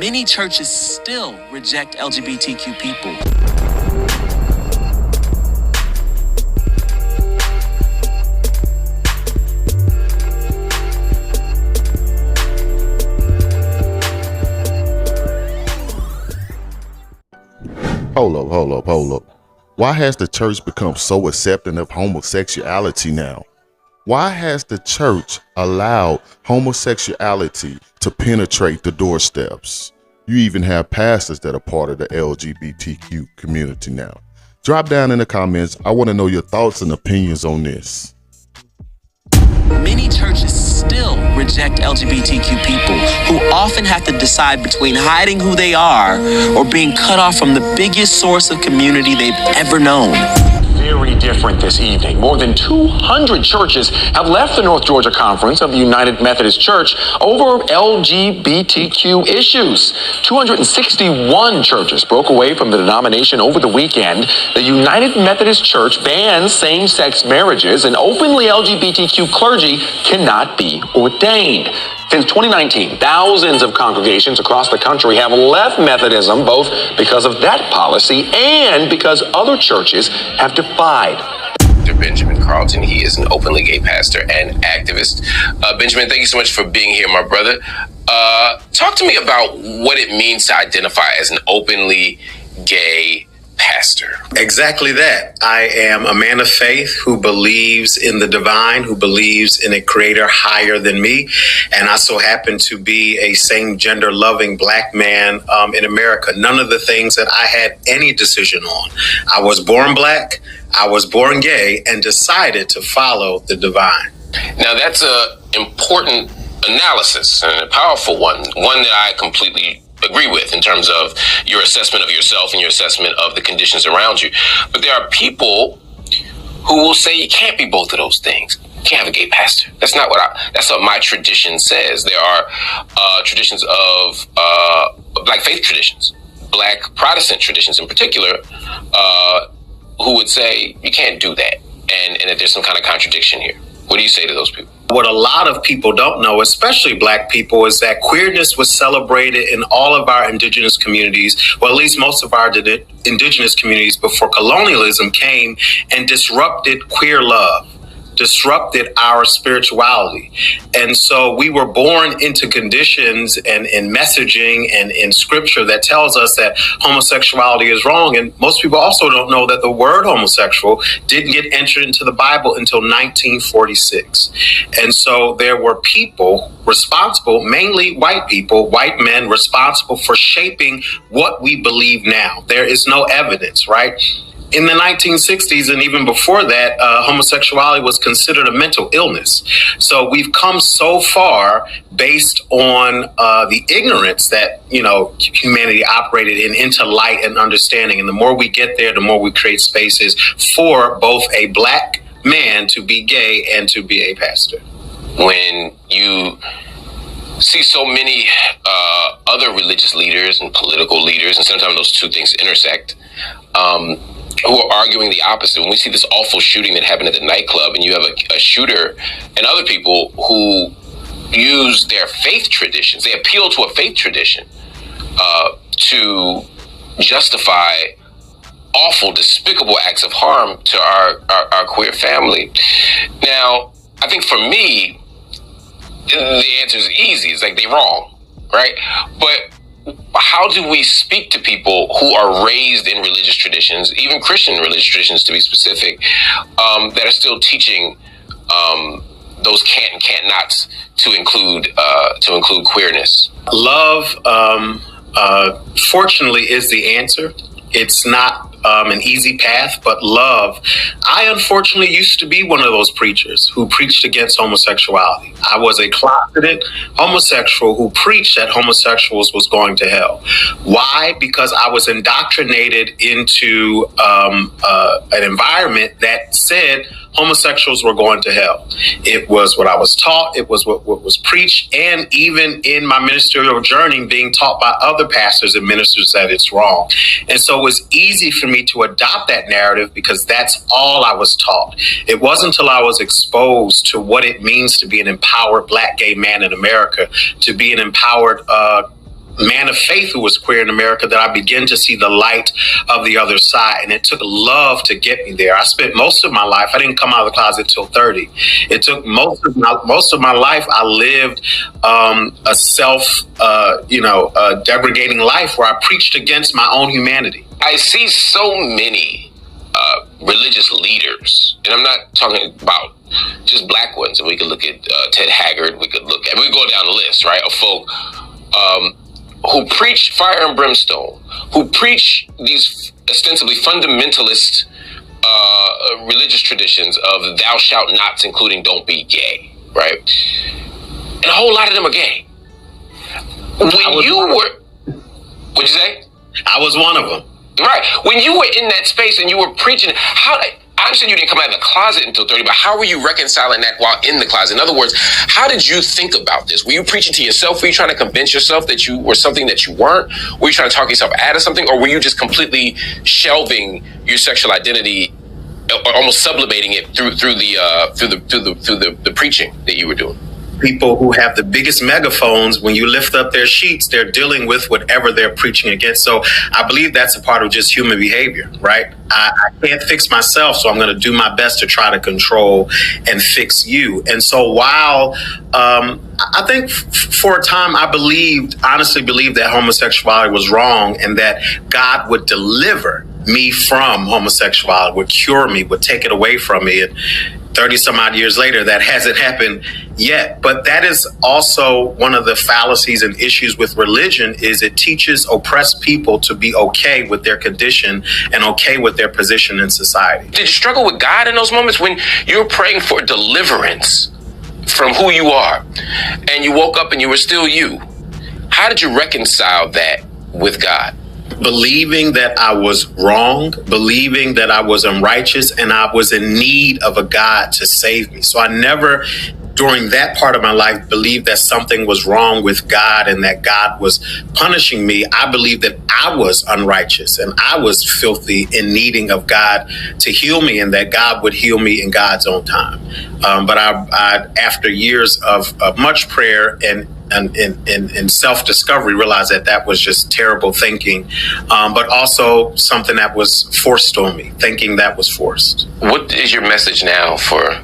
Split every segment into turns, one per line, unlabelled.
Many churches still reject LGBTQ people.
Hold up. Why has the church become so accepting of homosexuality now? Why has the church allowed homosexuality to penetrate the doorsteps? You even have pastors that are part of the LGBTQ community now. Drop down in the comments. I want to know your thoughts and opinions on this.
Many churches still reject LGBTQ people who often have to decide between hiding who they are or being cut off from the biggest source of community they've ever known.
Very different this evening. More than 200 churches have left the North Georgia Conference of the United Methodist Church over LGBTQ issues. 261 churches broke away from the denomination over the weekend. The United Methodist Church bans same-sex marriages, and openly LGBTQ clergy cannot be ordained. Since 2019, thousands of congregations across the country have left Methodism, both because of that policy and because other churches have defied.
Benjamin Carlton. He is an openly gay pastor and activist. Benjamin, thank you so much for being here, my brother. Talk to me about what it means to identify as an openly gay pastor.
Exactly that. I am a man of faith who believes in the divine, who believes in a creator higher than me. And I so happen to be a same gender loving black man in America. None of the things that I had any decision on. I was born black, I was born gay, and decided to follow the divine.
Now that's an important analysis and a powerful one that I completely agree with in terms of your assessment of yourself and your assessment of the conditions around you. But there are people who will say you can't be both of those things. You can't have a gay pastor. That's what my tradition says. There are traditions of black faith traditions, black Protestant traditions in particular, who would say you can't do that, and that there's some kind of contradiction here. What do you say to those people?
What a lot of people don't know, especially black people, is that queerness was celebrated in all of our indigenous communities, well, at least most of our indigenous communities, before colonialism came and disrupted queer love, disrupted our spirituality. And so we were born into conditions and in messaging and in scripture that tells us that homosexuality is wrong. And most people also don't know that the word homosexual didn't get entered into the Bible until 1946. And so there were people responsible, mainly white people, white men responsible for shaping what we believe now. There is no evidence, right? In the 1960s and even before that, homosexuality was considered a mental illness. So we've come so far based on the ignorance that, humanity operated into light and understanding. And the more we get there, the more we create spaces for both a black man to be gay and to be a pastor.
When you see so many other religious leaders and political leaders, and sometimes those two things intersect, who are arguing the opposite. When we see this awful shooting that happened at the nightclub, and you have a shooter and other people who use their faith traditions, they appeal to a faith tradition to justify awful, despicable acts of harm to our queer family. Now, I think for me, the answer is easy. It's like they're wrong, right? But how do we speak to people who are raised in religious traditions, even Christian religious traditions to be specific, that are still teaching those can't and can't nots to include queerness?
Love, fortunately, is the answer. It's not an easy path, but love. I unfortunately used to be one of those preachers who preached against homosexuality. I was a closeted homosexual who preached that homosexuals was going to hell. Why? Because I was indoctrinated into an environment that said homosexuals were going to hell. It was what I was taught. It was what was preached. And even in my ministerial journey, being taught by other pastors and ministers that it's wrong. And so it was easy for me to adopt that narrative because that's all I was taught. It wasn't until I was exposed to what it means to be an empowered black gay man in America, to be an empowered man of faith who was queer in America that I began to see the light of the other side. And it took love to get me there. I spent most of my life, I didn't come out of the closet till 30. It took most of my life, I lived a degrading life where I preached against my own humanity.
I see so many religious leaders, and I'm not talking about just black ones. And we could look at Ted Haggard. We could go down the list, right, of folk who preach fire and brimstone, who preach these ostensibly fundamentalist religious traditions of thou shalt nots, including don't be gay, right? And a whole lot of them are gay. What'd you say?
I was one of them.
Right. When you were in that space and you were preaching, I understand you didn't come out of the closet until 30, but how were you reconciling that while in the closet? In other words, how did you think about this? Were you preaching to yourself? Were you trying to convince yourself that you were something that you weren't? Were you trying to talk yourself out of something? Or were you just completely shelving your sexual identity, or almost sublimating it through the preaching that you were doing?
People who have the biggest megaphones, when you lift up their sheets, they're dealing with whatever they're preaching against. So I believe that's a part of just human behavior, right? I can't fix myself, so I'm going to do my best to try to control and fix you. And so while I think for a time I honestly believed that homosexuality was wrong and that God would deliver me from homosexuality, would cure me, would take it away from me. And 30 some odd years later, that hasn't happened yet. But that is also one of the fallacies and issues with religion, is it teaches oppressed people to be okay with their condition and okay with their position in society.
Did you struggle with God in those moments when you're praying for deliverance from who you are and you woke up and you were still you? How did you reconcile that with God?
Believing that I was wrong, believing that I was unrighteous, and I was in need of a God to save me. So I never, during that part of my life, believed that something was wrong with God and that God was punishing me. I believed that I was unrighteous and I was filthy in needing of God to heal me, and that God would heal me in God's own time. But I, after years of much prayer and self-discovery, realized that was just terrible thinking, but also something that was forced on me, thinking that was forced.
What is your message now for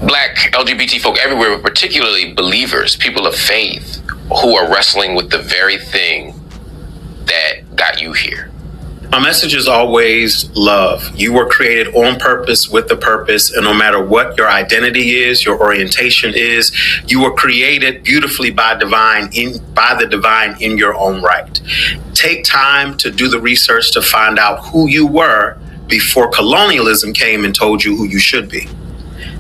Black LGBT folk everywhere, but particularly believers, people of faith, who are wrestling with the very thing that got you here?
My message is always love. You were created on purpose with a purpose, and no matter what your identity is, your orientation is, you were created beautifully by the divine in your own right. Take time to do the research to find out who you were before colonialism came and told you who you should be.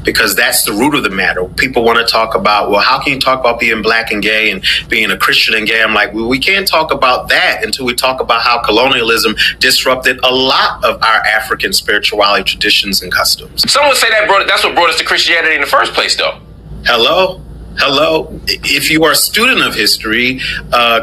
Because that's the root of the matter. People want to talk about, well, how can you talk about being Black and gay and being a Christian and gay? I'm like, well, we can't talk about that until we talk about how colonialism disrupted a lot of our African spirituality traditions and customs.
Some would say that's what brought us to Christianity in the first place, though.
Hello? If you are a student of history,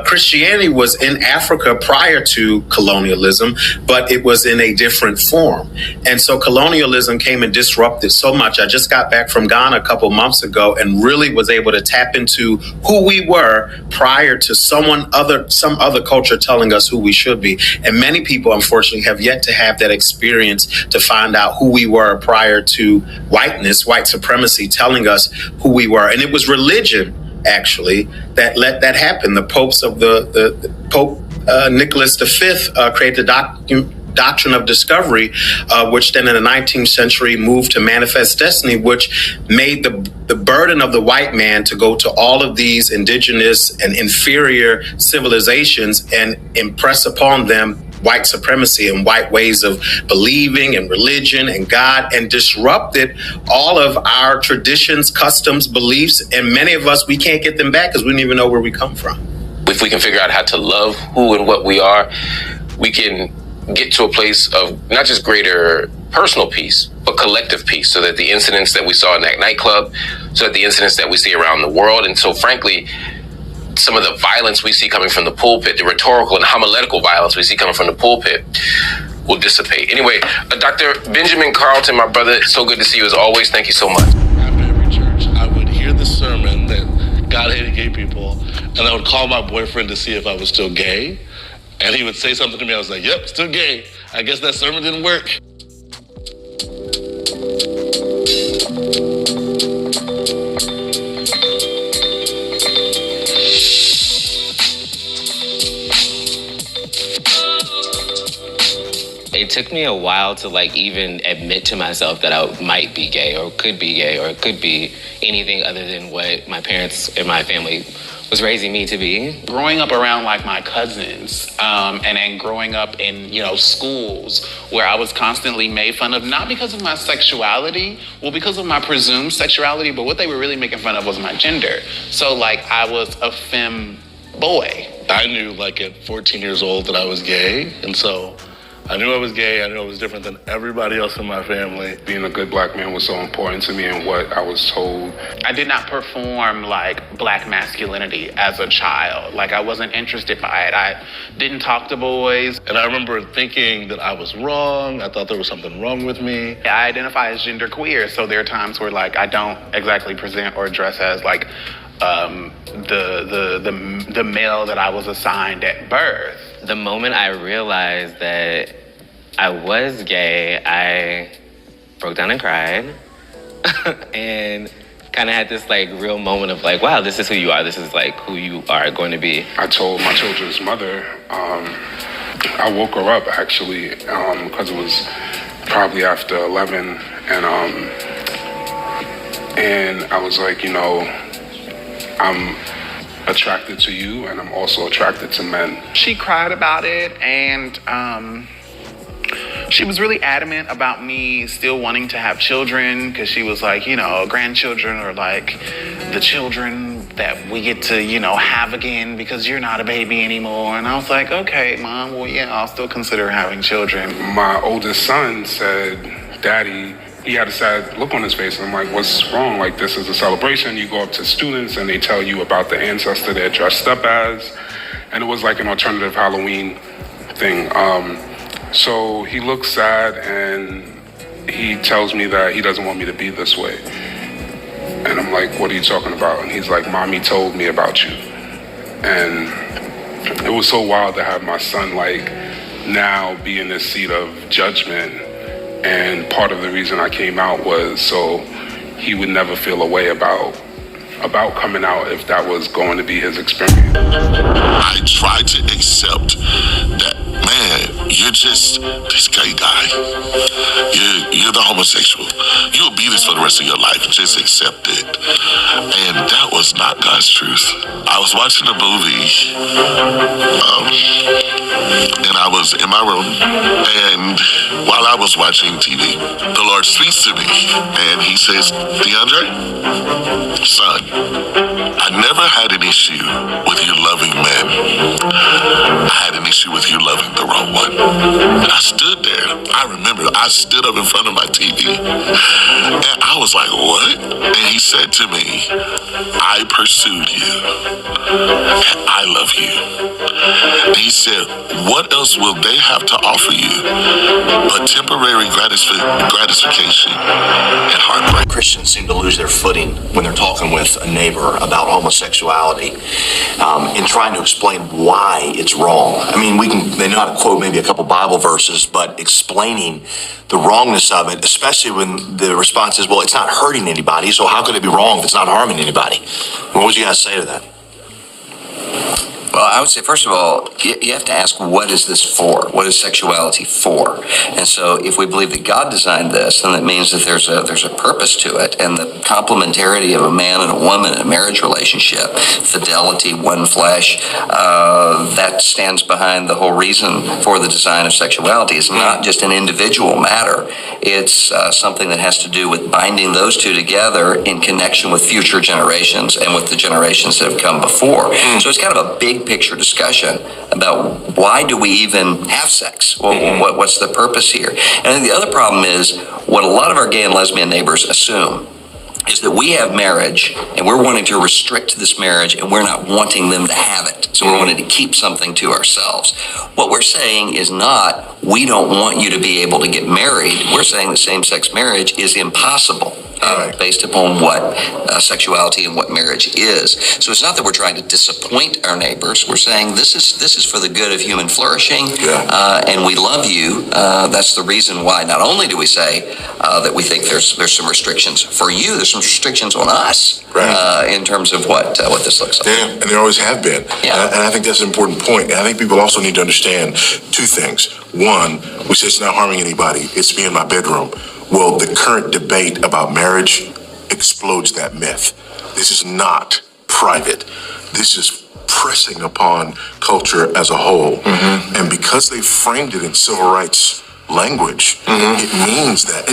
Christianity was in Africa prior to colonialism, but it was in a different form. And so colonialism came and disrupted so much. I just got back from Ghana a couple months ago and really was able to tap into who we were prior to some other culture telling us who we should be. And many people, unfortunately, have yet to have that experience to find out who we were prior to whiteness, white supremacy, telling us who we were. And it was religion, actually, that let that happen. The popes of the Pope Nicholas V created the doctrine of discovery, which then in the 19th century moved to manifest destiny, which made the burden of the white man to go to all of these indigenous and inferior civilizations and impress upon them white supremacy and white ways of believing and religion and God, and disrupted all of our traditions, customs, beliefs. And many of us, we can't get them back because we don't even know where we come from.
If we can figure out how to love who and what we are, we can get to a place of not just greater personal peace, but collective peace, so that the incidents that we saw in that nightclub, so that the incidents that we see around the world, and so frankly, some of the violence we see coming from the pulpit, the rhetorical and homiletical violence we see coming from the pulpit, will dissipate. Anyway, Dr. Benjamin Carlton, my brother, it's so good to see you as always. Thank you so much.
After every church, I would hear the sermon that God hated gay people, and I would call my boyfriend to see if I was still gay, and he would say something to me. I was like, yep, still gay. I guess that sermon didn't work.
It took me a while to even admit to myself that I might be gay or could be gay or could be anything other than what my parents and my family was raising me to be.
Growing up around my cousins and then growing up in, schools where I was constantly made fun of, not because of my sexuality, because of my presumed sexuality, but what they were really making fun of was my gender. So I was a femme boy.
I knew at 14 years old that I was gay, and so I knew I was gay. I knew I was different than everybody else in my family.
Being a good black man was so important to me and what I was told.
I did not perform black masculinity as a child. I wasn't interested by it. I didn't talk to boys.
And I remember thinking that I was wrong. I thought there was something wrong with me.
I identify as genderqueer, so there are times where I don't exactly present or dress as the male that I was assigned at birth.
The moment I realized that I was gay, I broke down and cried and kind of had this real moment of wow, this is who you are. This is who you are going to be.
I told my children's mother, I woke her up actually, because it was probably after 11, and I was like, I'm attracted to you, and I'm also attracted to men.
She cried about it, and she was really adamant about me still wanting to have children, because she was grandchildren are the children that we get to, have again because you're not a baby anymore. And I was like, okay, Mom, well, yeah, I'll still consider having children.
My oldest son said, Daddy, he had a sad look on his face, and I'm like, what's wrong? This is a celebration. You go up to students and they tell you about the ancestor they're dressed up as. And it was an alternative Halloween thing. So he looks sad and he tells me that he doesn't want me to be this way. And I'm like, what are you talking about? And he's like, Mommy told me about you. And it was so wild to have my son now be in this seat of judgment. And part of the reason I came out was so he would never feel a way about coming out if that was going to be his experience.
I tried to accept that, man, you're just this gay guy. You're the homosexual. You'll be this for the rest of your life. Just accept it. And that was not God's truth. I was watching a movie, and I was in my room, and while I was watching TV, the Lord speaks to me, and he says, DeAndre, son, I never had an issue with you loving men. I had an issue with you loving the wrong one. And I stood there. I remember I stood up in front of my TV, and I was like, what? And he said to me, I pursued you, and I love you. And he said, what else will they have to offer you but temporary gratification and heartbreak?
Christians seem to lose their footing when they're talking with a neighbor about homosexuality in trying to explain why it's wrong. I mean, they know how to quote maybe a couple Bible verses, but explaining the wrongness of it, especially when the response is, well, it's not hurting anybody, so how could it be wrong if it's not harming anybody? What would you guys say to that?
Well, I would say, first of all, you have to ask, what is this for? What is sexuality for? And so if we believe that God designed this, then that means that there's a purpose to it. And the complementarity of a man and a woman in a marriage relationship, fidelity, one flesh, that stands behind the whole reason for the design of sexuality. It's not just an individual matter. It's something that has to do with binding those two together in connection with future generations and with the generations that have come before. So it's kind of a big picture discussion about why do we even have sex? Well, what's the purpose here? And I think the other problem is what a lot of our gay and lesbian neighbors assume is that we have marriage and we're wanting to restrict this marriage and we're not wanting them to have it. So we're wanting to keep something to ourselves. What we're saying is not, we don't want you to be able to get married. We're saying that same-sex marriage is impossible. based upon what sexuality and what marriage is. So it's not that we're trying to disappoint our neighbors. We're saying this is for the good of human flourishing, and we love you. That's the reason why not only do we say that we think there's some restrictions for you, there's some restrictions on us in terms of what this looks like.
Yeah, and there always have been.
Yeah.
And I think that's an important point. And I think people also need to understand two things. One, we say it's not harming anybody. It's me in my bedroom. Well, the current debate about marriage explodes that myth. This is not private. This is pressing upon culture as a whole. And because they framed it in civil rights language, it means that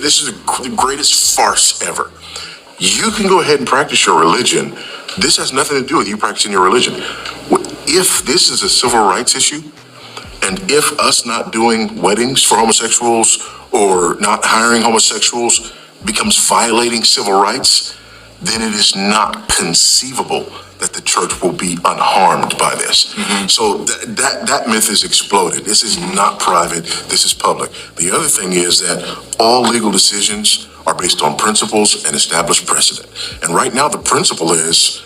this is the greatest farce ever. You can go ahead and practice your religion. This has nothing to do with you practicing your religion. If this is a civil rights issue, and if us not doing weddings for homosexuals or not hiring homosexuals becomes violating civil rights, then it is not conceivable that the church will be unharmed by this. So that myth is exploded. This is not private. This is public. The other thing is that all legal decisions are based on principles and established precedent. And right now the principle is,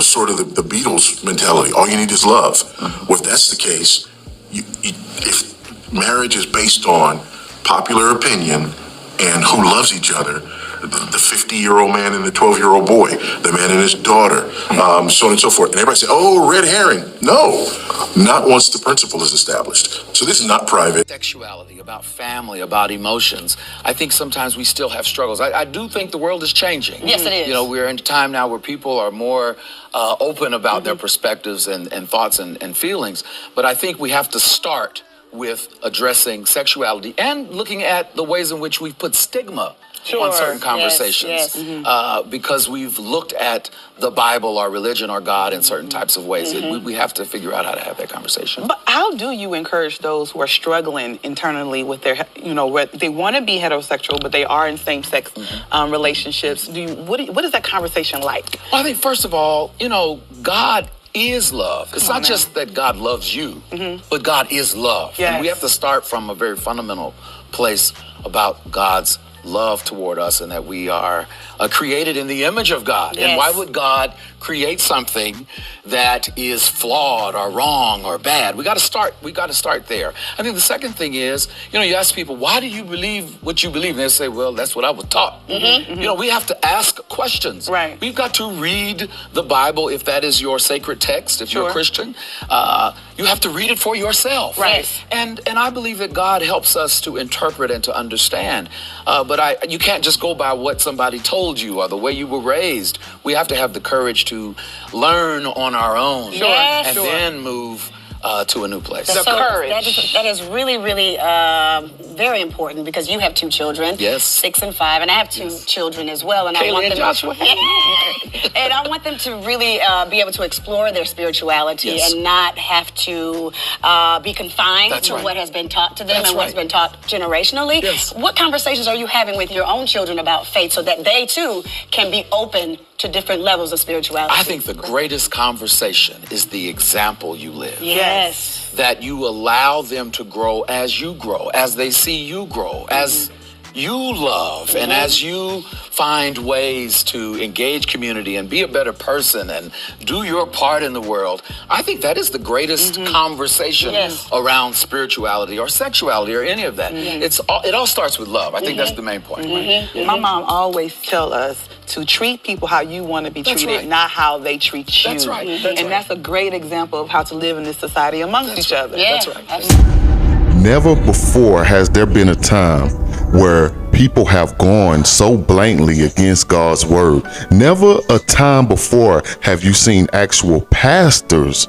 sort of the Beatles mentality. All you need is love. Well, if that's the case, if marriage is based on popular opinion and who loves each other, the 50-year-old man and the 12-year-old boy, the man and his daughter, so on and so forth. And everybody say, oh, red herring. No, not once the principle is established. So this is not private.
Sexuality, about family, about emotions. I think sometimes we still have struggles. I do think the world is changing.
Yes, it is.
We're in a time now where people are more open about their perspectives and thoughts and feelings. But I think we have to start with addressing sexuality and looking at the ways in which we've put stigma on certain conversations, because we've looked at the Bible, our religion, our God in certain types of ways. We have to figure out how to have that conversation.
But how do you encourage those who are struggling internally with their, they want to be heterosexual, but they are in same-sex relationships? What is that conversation like?
Well, I think, first of all, God is love. It's not just that God loves you, but God is love.
Yes.
And we have to start from a very fundamental place about God's love toward us, and that we are created in the image of God.
Yes.
And why would God create something that is flawed or wrong or bad? We got to start there. I think the second thing is, you ask people, why do you believe what you believe? And they say, well, that's what I was taught. We have to ask questions.
Right.
We've got to read the Bible if that is your sacred text, if you're a Christian. You have to read it for yourself.
Right.
And I believe that God helps us to interpret and to understand. But you can't just go by what somebody told you or the way you were raised. We have to have the courage to learn on our own then move to a new place.
The courage.
That is really, really very important, because you have two children, 6 and 5, and I have two children as well, and I want them.
Joshua.
And I want them to really be able to explore their spirituality and not have to be confined to what has been taught to them and what's been taught generationally.
Yes.
What conversations are you having with your own children about faith so that they too can be open to different levels of spirituality?
I think the greatest conversation is the example you live.
Yes.
That you allow them to grow as you grow, as they see you grow, as you love, and as you find ways to engage community and be a better person and do your part in the world. I think that is the greatest conversation around spirituality or sexuality or any of that. It all starts with love. I think that's the main point.
My mom always tell us to treat people how you want to be treated, not how they treat you.
That's right.
That's a great example of how to live in this society amongst each other.
Yeah.
That's right.
Never before has there been a time where people have gone so blatantly against God's word. Never a time before have you seen actual pastors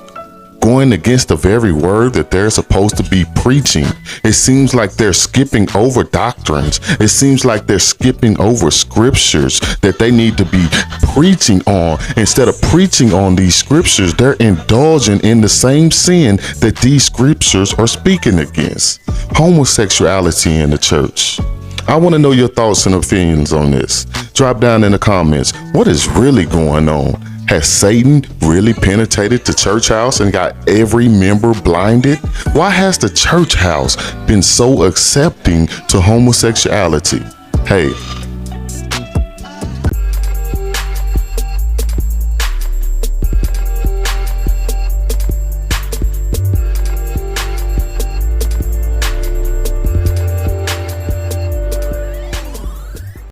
going against the very word that they're supposed to be preaching. It seems like they're skipping over doctrines. It seems like they're skipping over scriptures that they need to be preaching on. Instead of preaching on these scriptures, they're indulging in the same sin that these scriptures are speaking against. Homosexuality in the church. I want to know your thoughts and opinions on this. Drop down in the comments. What is really going on? Has Satan really penetrated the church house and got every member blinded? Why has the church house been so accepting to homosexuality? Hey,